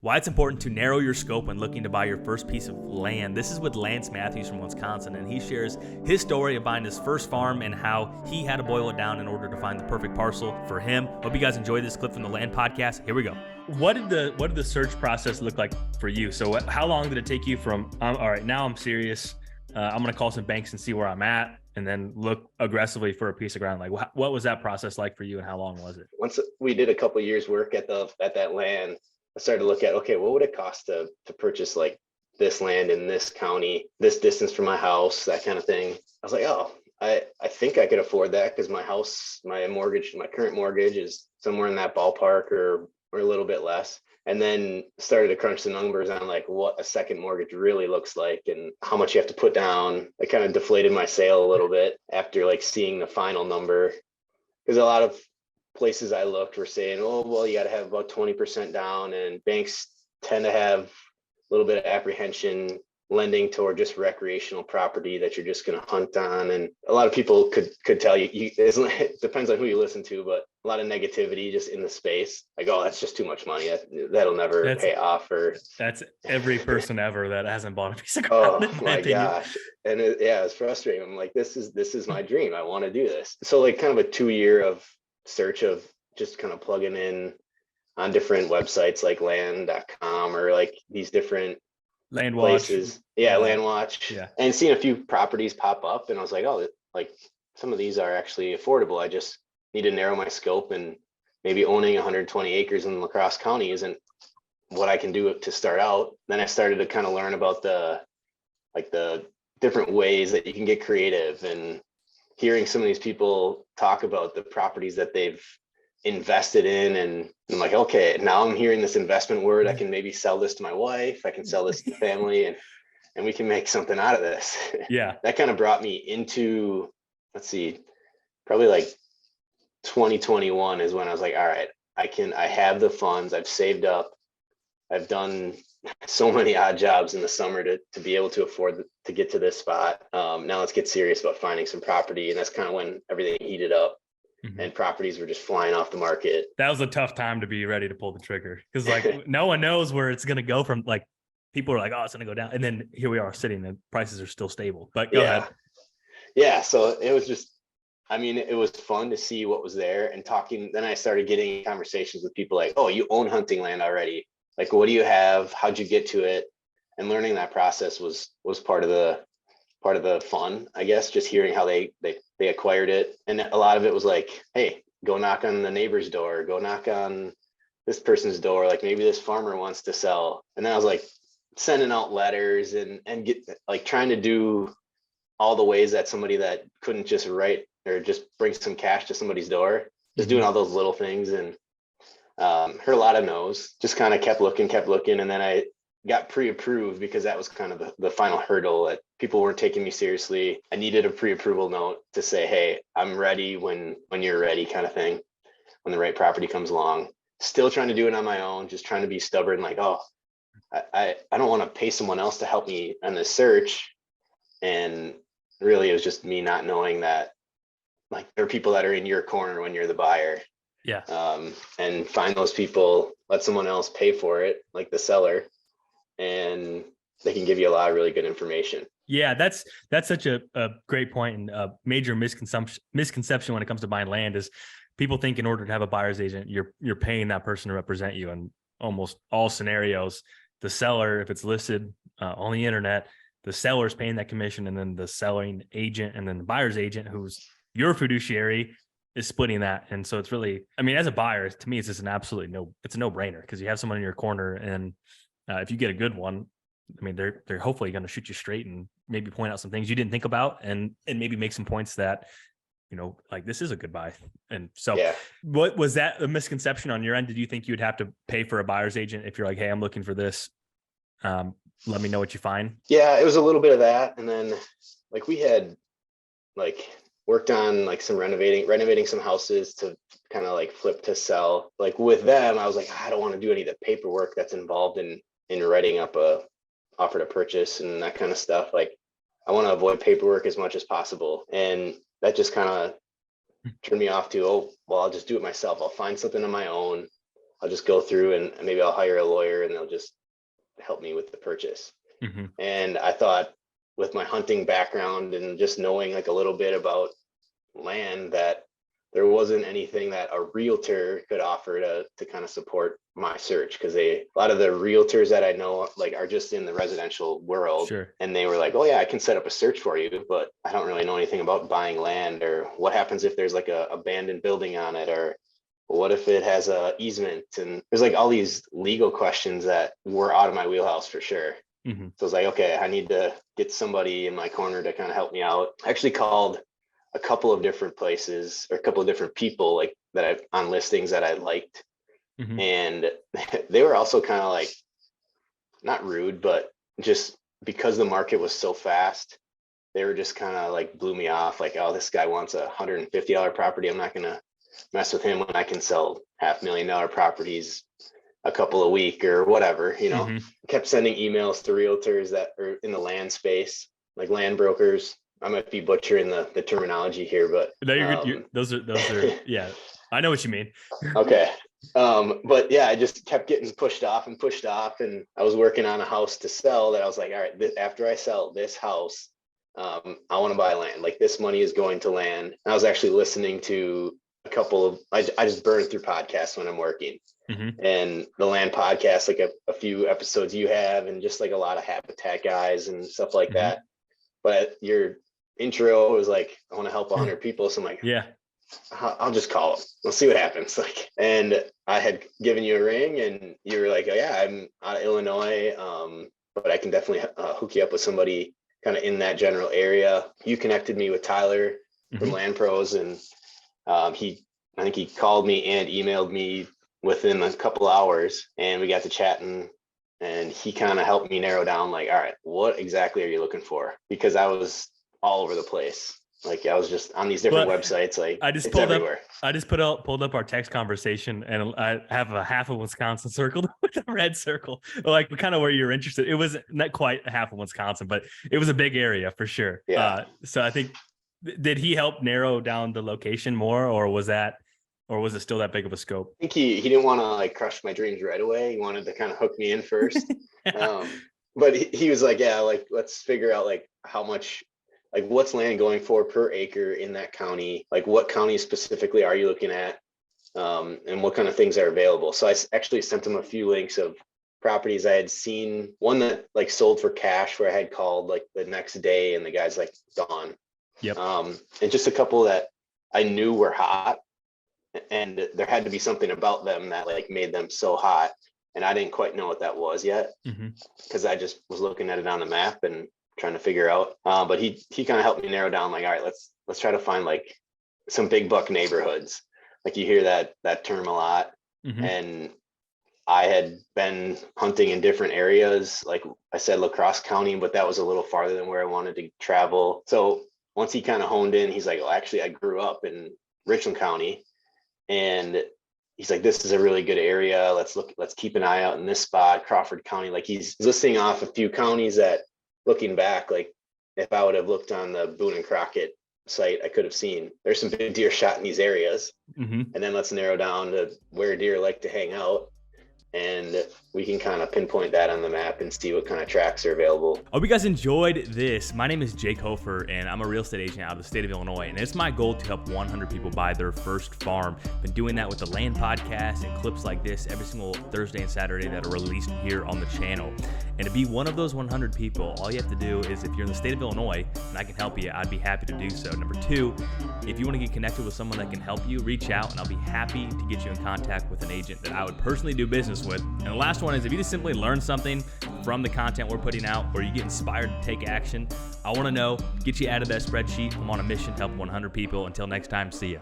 Why it's important to narrow your scope when looking to buy your first piece of land. This is with Lance Matthews from Wisconsin, and he shares his story of buying his first farm and how he had to boil it down in order to find the perfect parcel for him. Hope you guys enjoyed this clip from the Land Podcast. Here we go. What did the search process look like for you? So how long did it take you from, all right, now I'm serious. I'm going to call some banks and see where I'm at, and then look aggressively for a piece of ground? Like, what was that process like for you, and how long was it? Once we did a couple of years work at that land, I started to look at, okay, what would it cost to purchase like this land in this county, this distance from my house, that kind of thing. I was like, oh, I think I could afford that because my house, my current mortgage is somewhere in that ballpark or a little bit less. And then started to crunch the numbers on like what a second mortgage really looks like and how much you have to put down. It kind of deflated my sale a little bit after like seeing the final number, because a lot of places I looked were saying, oh, well, you got to have about 20% down, and banks tend to have a little bit of apprehension lending toward just recreational property that you're just going to hunt on. And a lot of people could tell you, it depends on who you listen to, but a lot of negativity just in the space. Like, oh, that's just too much money. That'll never pay off. Or that's every person ever that hasn't bought a piece of ground. Oh my gosh. And it's frustrating. I'm like, this is my dream. I want to do this. So like kind of a 2-year of search of just kind of plugging in on different websites like land.com or like these different Land places. Watch. Yeah, Land Watch. Yeah. And seeing a few properties pop up, and I was like, oh, like some of these are actually affordable. I just need to narrow my scope, and maybe owning 120 acres in La Crosse County isn't what I can do to start out. Then I started to kind of learn about the different ways that you can get creative, and hearing some of these people talk about the properties that they've invested in. And I'm like, okay, now I'm hearing this investment word. I can maybe sell this to my wife. I can sell this to the family, and we can make something out of this. Yeah. That kind of brought me into, probably like 2021 is when I was like, all right, I have the funds, I've saved up. I've done so many odd jobs in the summer to be able to afford to get to this spot. Now let's get serious about finding some property. And that's kind of when everything heated up. Mm-hmm. And properties were just flying off the market. That was a tough time to be ready to pull the trigger, because like no one knows where it's going to go from. Like people are like, oh, it's going to go down. And then here we are sitting and prices are still stable. But go ahead. Yeah. So it was just, it was fun to see what was there and talking. Then I started getting conversations with people like, oh, you own hunting land already. Like, what do you have? How'd you get to it? And learning that process was part of the fun, I guess, just hearing how they acquired it. And a lot of it was like, hey, go knock on the neighbor's door, go knock on this person's door. Like maybe this farmer wants to sell. And then I was like sending out letters and get like trying to do all the ways that somebody that couldn't just write or just bring some cash to somebody's door, just doing all those little things. And heard a lot of no's, just kind of kept looking. And then I got pre-approved because that was kind of the final hurdle that people weren't taking me seriously. I needed a pre-approval note to say, hey, I'm ready when you're ready, kind of thing, when the right property comes along. Still trying to do it on my own, just trying to be stubborn, like, oh, I don't want to pay someone else to help me on this search. And really it was just me not knowing that like there are people that are in your corner when you're the buyer. Yeah. And find those people, let someone else pay for it, like the seller, and they can give you a lot of really good information. Yeah, that's such a great point. And a major misconception when it comes to buying land is people think in order to have a buyer's agent, you're paying that person to represent you. In almost all scenarios, the seller, if it's listed on the internet, the seller's paying that commission, and then the selling agent and then the buyer's agent, who's your fiduciary, is splitting that. And so it's really, as a buyer, to me, it's just it's a no-brainer, because you have someone in your corner, and if you get a good one, they're hopefully going to shoot you straight and maybe point out some things you didn't think about, and maybe make some points that, like this is a good buy. And so What was that a misconception on your end? Did you think you'd have to pay for a buyer's agent if you're like, hey, I'm looking for this, let me know what you find? Yeah, it was a little bit of that. And then like we had like worked on like some renovating some houses to kind of like flip to sell. Like with them, I was like, I don't want to do any of the paperwork that's involved in writing up a offer to purchase and that kind of stuff. Like I want to avoid paperwork as much as possible. And that just kind of turned me off to, oh, well, I'll just do it myself. I'll find something on my own. I'll just go through and maybe I'll hire a lawyer and they'll just help me with the purchase. Mm-hmm. And I thought with my hunting background and just knowing like a little bit about land, that there wasn't anything that a realtor could offer to kind of support my search, because a lot of the realtors that I know like are just in the residential world. Sure. And they were like, oh yeah, I can set up a search for you, but I don't really know anything about buying land, or what happens if there's like a abandoned building on it, or what if it has a easement, and there's like all these legal questions that were out of my wheelhouse for sure. Mm-hmm. So I was like, okay, I need to get somebody in my corner to kind of help me out. I actually called a couple of different places, or a couple of different people like that I've on listings that I liked. Mm-hmm. And they were also kind of like, not rude, but just because the market was so fast, they were just kind of like blew me off. Like, oh, this guy wants a $150 property. I'm not going to mess with him when I can sell $500,000 properties a couple a week or whatever, you know. Mm-hmm. Kept sending emails to realtors that are in the land space, like land brokers. I might be butchering the terminology here, but No, you're those are yeah, I know what you mean. Okay. But yeah, I just kept getting pushed off, and I was working on a house to sell that I was like, all right, after I sell this house, I want to buy land. Like, this money is going to land. And I was actually listening to a couple of, I just burn through podcasts when I'm working. Mm-hmm. And the land podcast, like a few episodes you have, and just like a lot of habitat guys and stuff like Mm-hmm. that. But your intro was like, I want to help 100 people. So I'm like, yeah, I'll just call them. We'll see what happens. Like, and I had given you a ring, and you were like, oh yeah, I'm out of Illinois. But I can definitely hook you up with somebody kind of in that general area. You connected me with Tyler from Mm-hmm. Land Pros, and I think he called me and emailed me within a couple hours, and we got to chatting, and he kind of helped me narrow down like, all right, what exactly are you looking for? Because I was all over the place. Like, I was just on these different websites. Like, I just pulled up our text conversation, and I have a half of Wisconsin circled with a red circle, like kind of where you're interested. It was not quite a half of Wisconsin, but it was a big area for sure. Yeah. So I think, did he help narrow down the location more, or was it still that big of a scope? I think he didn't want to like crush my dreams right away. He wanted to kind of hook me in first. But he was like, yeah, like, let's figure out like how much, like, what's land going for per acre in that county? Like, what county specifically are you looking at? And what kind of things are available? So I actually sent him a few links of properties I had seen. One that like sold for cash, where I had called like the next day, and the guy's like gone. Yep. And just a couple that I knew were hot, and there had to be something about them that like made them so hot. And I didn't quite know what that was yet, because I just was looking at it on the map and trying to figure out. But he kind of helped me narrow down like, all right, let's try to find like some big buck neighborhoods. Like, you hear that term a lot. Mm-hmm. And I had been hunting in different areas. Like I said, La Crosse County, but that was a little farther than where I wanted to travel. So once he kind of honed in, he's like, well, actually, I grew up in Richland County. And he's like, this is a really good area. Let's keep an eye out in this spot, Crawford County. Like, he's listing off a few counties that, looking back, like, if I would have looked on the Boone and Crockett site, I could have seen there's some big deer shot in these areas. Mm-hmm. And then let's narrow down to where deer like to hang out. And we can kind of pinpoint that on the map and see what kind of tracks are available. I hope you guys enjoyed this. My name is Jake Hofer, and I'm a real estate agent out of the state of Illinois. And it's my goal to help 100 people buy their first farm. Been doing that with the Land Podcast and clips like this every single Thursday and Saturday that are released here on the channel. And to be one of those 100 people, all you have to do is, if you're in the state of Illinois and I can help you, I'd be happy to do so. Number two, if you want to get connected with someone that can help you, reach out, and I'll be happy to get you in contact with an agent that I would personally do business with. And the last one is, if you just simply learn something from the content we're putting out, or you get inspired to take action, I want to know, get you out of that spreadsheet. I'm on a mission to help 100 people. Until next time, see ya.